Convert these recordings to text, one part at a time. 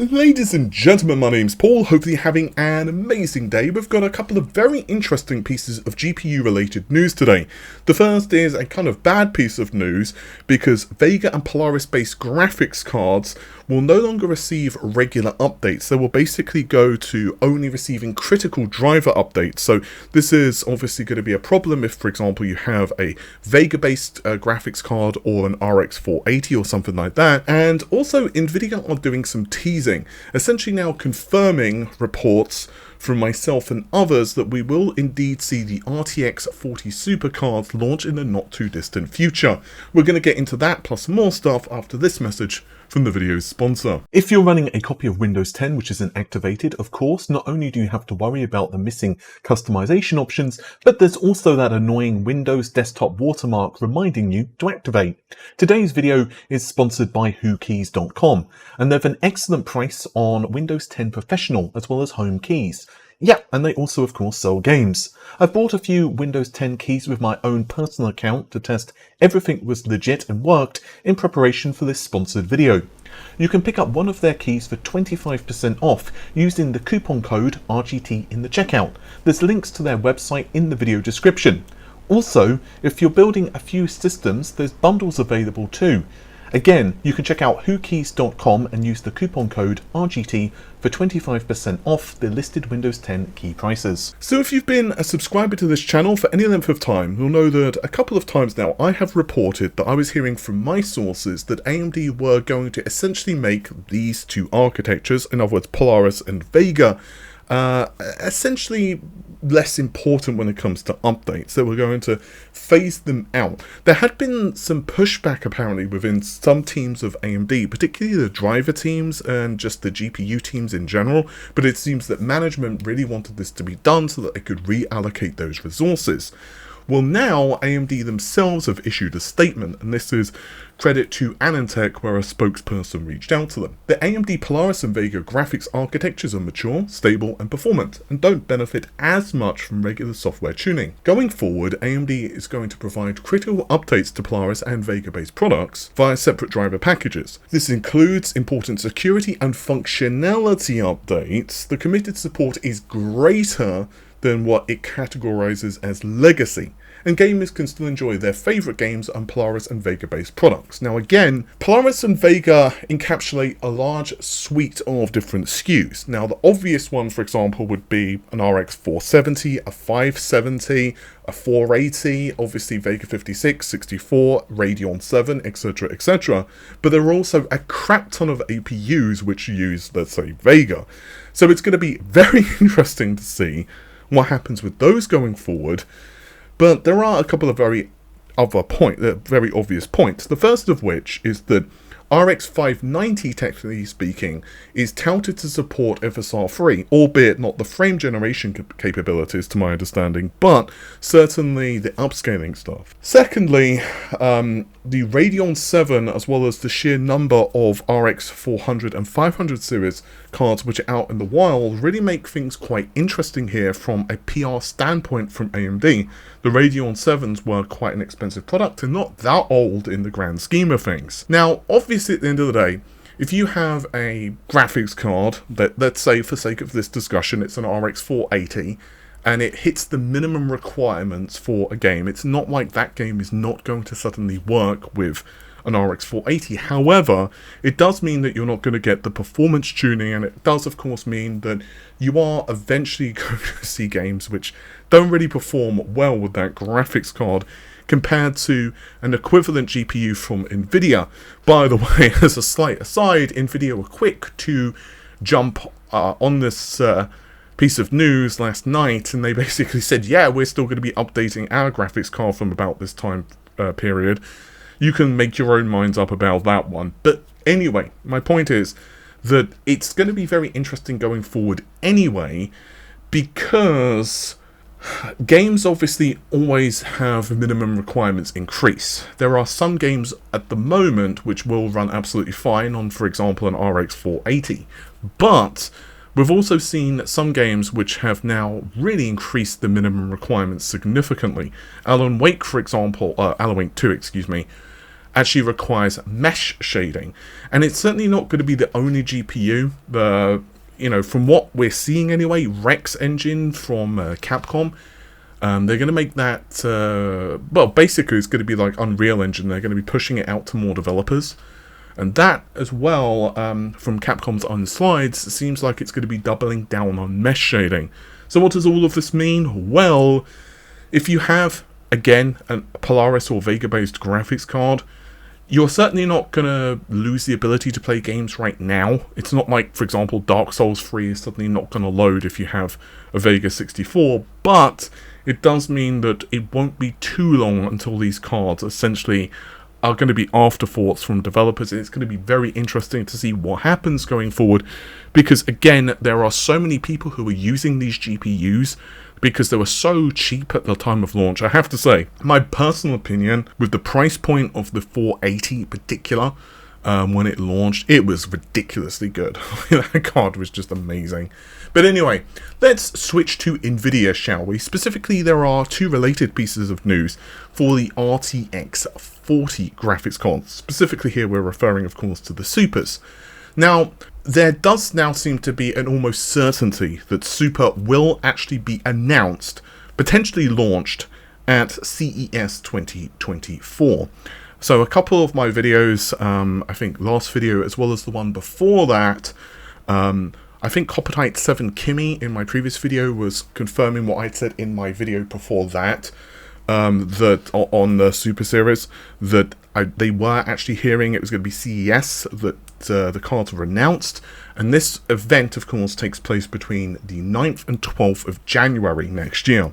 Ladies and gentlemen, my name's Paul. Hopefully you're having an amazing day. We've got a couple of very interesting pieces of GPU related news today. The first is a kind of bad piece of news because Vega and Polaris based graphics cards will no longer receive regular updates. They will basically go to only receiving critical driver updates. So this is obviously going to be a problem if, for example, you have a Vega based graphics card or an RX 480 or something like that. And also Nvidia are doing some teasing, essentially now confirming reports from myself and others that we will indeed see the RTX 40 Super cards launch in the not too distant future. We're going to get into that plus more stuff after this message from the video's sponsor. If you're running a copy of Windows 10 which isn't activated, of course, not only do you have to worry about the missing customization options, but there's also that annoying Windows desktop watermark reminding you to activate. Today's video is sponsored by WhoKeys.com, and they've an excellent price on Windows 10 Professional as well as Home keys. Yeah, and they also of course sell games. I've bought a few Windows 10 keys with my own personal account to test everything was legit and worked in preparation for this sponsored video. You can pick up one of their keys for 25% off using the coupon code RGT in the checkout. There's links to their website in the video description. Also, if you're building a few systems, there's bundles available too. Again, you can check out WhoKeys.com and use the coupon code RGT for 25% off the listed Windows 10 key prices. So if you've been a subscriber to this channel for any length of time, you'll know that a couple of times now I have reported that I was hearing from my sources that AMD were going to essentially make these two architectures, in other words Polaris and Vega, essentially less important when it comes to updates. So we're going to phase them out. There had been some pushback apparently within some teams of AMD, particularly the driver teams and just the GPU teams in general, but it seems that management really wanted this to be done so that they could reallocate those resources. Well, now AMD themselves have issued a statement, and this is credit to AnandTech, where a spokesperson reached out to them. The AMD Polaris and Vega graphics architectures are mature, stable and performant, and don't benefit as much from regular software tuning. Going forward, AMD is going to provide critical updates to Polaris and Vega based products via separate driver packages. This includes important security and functionality updates. The committed support is greater than what it categorizes as legacy, and gamers can still enjoy their favorite games on Polaris and Vega based products. Now again, Polaris and Vega encapsulate a large suite of different SKUs. Now the obvious one, for example, would be an RX 470, a 570, a 480, obviously Vega 56, 64, Radeon 7, etc, etc. But there are also a crap ton of APUs which use, let's say, Vega. So it's going to be very interesting to see what happens with those going forward. But there are a couple of very obvious points. The first of which is that RX 590, technically speaking, is touted to support FSR3, albeit not the frame generation capabilities to my understanding, but certainly the upscaling stuff. Secondly, the Radeon 7, as well as the sheer number of RX 400 and 500 series cards which are out in the wild, really make things quite interesting here from a PR standpoint from AMD. The Radeon 7s were quite an expensive product and not that old in the grand scheme of things. Now, obviously at the end of the day, if you have a graphics card that, let's say for sake of this discussion, it's an RX 480, and it hits the minimum requirements for a game, it's not like that game is not going to suddenly work with an RX 480. However, it does mean that you're not going to get the performance tuning, and it does of course mean that you are eventually going to see games which don't really perform well with that graphics card compared to an equivalent GPU from Nvidia. By the way, as a slight aside, Nvidia were quick to jump on this piece of news last night, and they basically said, yeah, we're still going to be updating our graphics card from about this time period. You can make your own minds up about that one. But anyway, my point is that it's going to be very interesting going forward anyway, because games obviously always have minimum requirements increase. There are some games at the moment which will run absolutely fine on, for example, an RX 480, but we've also seen some games which have now really increased the minimum requirements significantly. Alan Wake, for example, Alan Wake 2, excuse me, actually requires mesh shading, and it's certainly not going to be the only GPU. You know, from what we're seeing anyway, Rex engine from Capcom, they're going to make that, well, basically it's going to be like Unreal Engine. They're going to be pushing it out to more developers. And that as well, from Capcom's own slides, seems like it's going to be doubling down on mesh shading. So what does all of this mean? Well, if you have, again, a Polaris or Vega-based graphics card, you're certainly not going to lose the ability to play games right now. It's not like, for example, Dark Souls 3 is suddenly not going to load if you have a Vega 64, but it does mean that it won't be too long until these cards essentially are going to be afterthoughts from developers, and it's going to be very interesting to see what happens going forward, because again, there are so many people who are using these GPUs because they were so cheap at the time of launch. I have to say, my personal opinion, with the price point of the 480 in particular, when it launched, it was ridiculously good. That card was just amazing. But anyway, let's switch to Nvidia, shall we? Specifically, there are two related pieces of news for the RTX 40 graphics cards. Specifically here, we're referring, of course, to the Supers. Now, there does now seem to be an almost certainty that Super will actually be announced, potentially launched, at CES 2024. So a couple of my videos, I think last video as well as the one before that, I think Coppertite 7 Kimmy in my previous video was confirming what I'd said in my video before that, that on the Super series, that they were actually hearing it was going to be CES, that the cards were announced, and this event of course takes place between the 9th and 12th of January next year.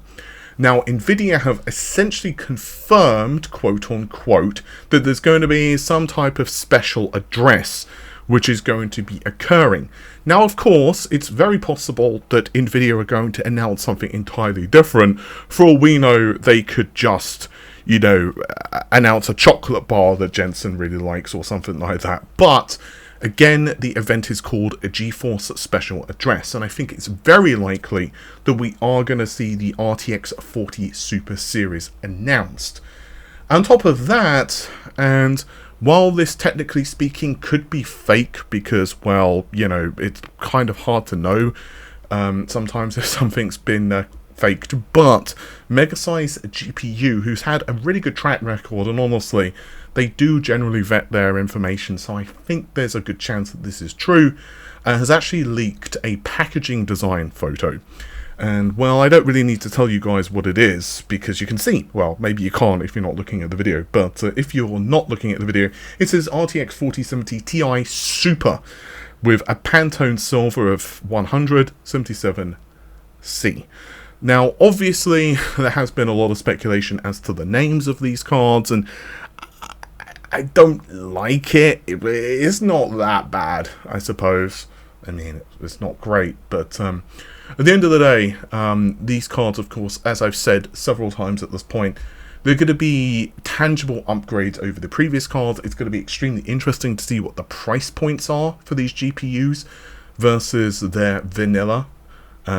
Now, Nvidia have essentially confirmed, quote unquote, that there's going to be some type of special address which is going to be occurring. Now, of course, it's very possible that Nvidia are going to announce something entirely different. For all we know, they could just, you know, announce a chocolate bar that Jensen really likes or something like that. But again, the event is called a GeForce Special Address, and I think it's very likely that we are going to see the RTX 40 Super Series announced. On top of that, and while this technically speaking could be fake because, well, you know, it's kind of hard to know sometimes if something's been faked, but Megasize GPU, who's had a really good track record, and honestly, they do generally vet their information, so I think there's a good chance that this is true, has actually leaked a packaging design photo. And, well, I don't really need to tell you guys what it is, because you can see. Well, maybe you can't if you're not looking at the video, but if you're not looking at the video, it says RTX 4070 Ti Super with a Pantone Silver of 177C. Now, obviously, there has been a lot of speculation as to the names of these cards, and I don't like it. It's not that bad, I suppose. I mean, it's not great, but at the end of the day, these cards, of course, as I've said several times at this point, they're going to be tangible upgrades over the previous cards. It's going to be extremely interesting to see what the price points are for these GPUs versus their vanilla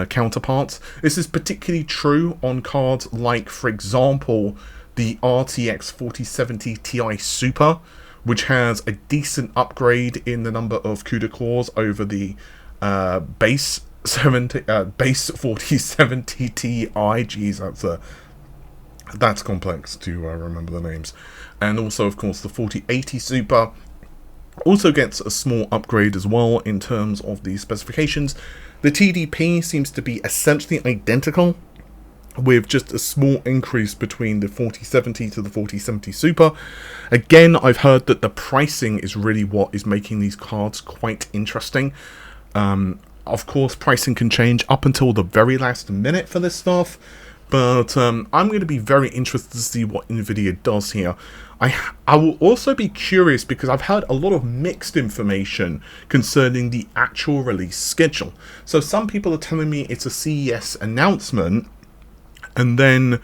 counterparts. This is particularly true on cards like, for example, the RTX 4070 Ti Super, which has a decent upgrade in the number of CUDA cores over the base 4070 Ti. Jeez, that's complex to remember the names. And also, of course, the 4080 Super also gets a small upgrade as well in terms of the specifications. The TDP seems to be essentially identical, with just a small increase between the 4070 to the 4070 Super. Again, I've heard that the pricing is really what is making these cards quite interesting. Of course, pricing can change up until the very last minute for this stuff, but I'm going to be very interested to see what Nvidia does here. I will also be curious because I've heard a lot of mixed information concerning the actual release schedule. So some people are telling me it's a CES announcement, and then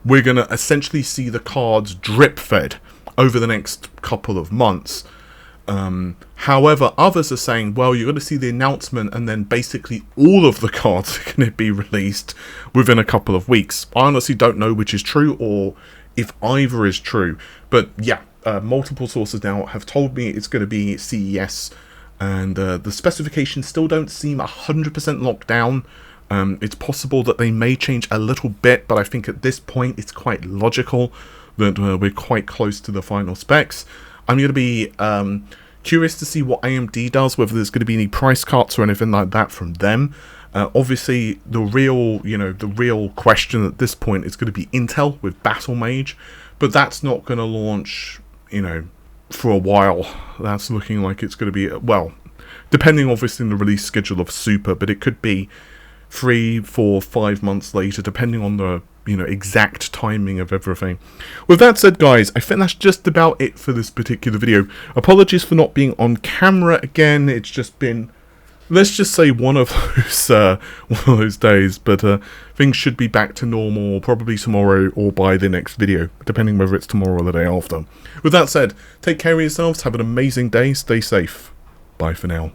we're going to essentially see the cards drip-fed over the next couple of months. However, others are saying, well, you're going to see the announcement and then basically all of the cards are going to be released within a couple of weeks. I honestly don't know which is true or if either is true. But yeah, multiple sources now have told me it's going to be CES, and the specifications still don't seem 100% locked down. It's possible that they may change a little bit, but I think at this point it's quite logical that we're quite close to the final specs. I'm going to be curious to see what AMD does, whether there's going to be any price cuts or anything like that from them. Obviously, the real question at this point is going to be Intel with Battle Mage, but that's not going to launch, for a while. That's looking like it's going to be, well, depending obviously on the release schedule of Super, but it could be 3, 4, 5 months later, depending on the exact timing of everything. With that said, guys, I think that's just about it for this particular video. Apologies for not being on camera again. It's just been, let's just say, one of those days, but things should be back to normal probably tomorrow or by the next video, depending whether it's tomorrow or the day after. With that said, take care of yourselves, have an amazing day, stay safe. Bye for now.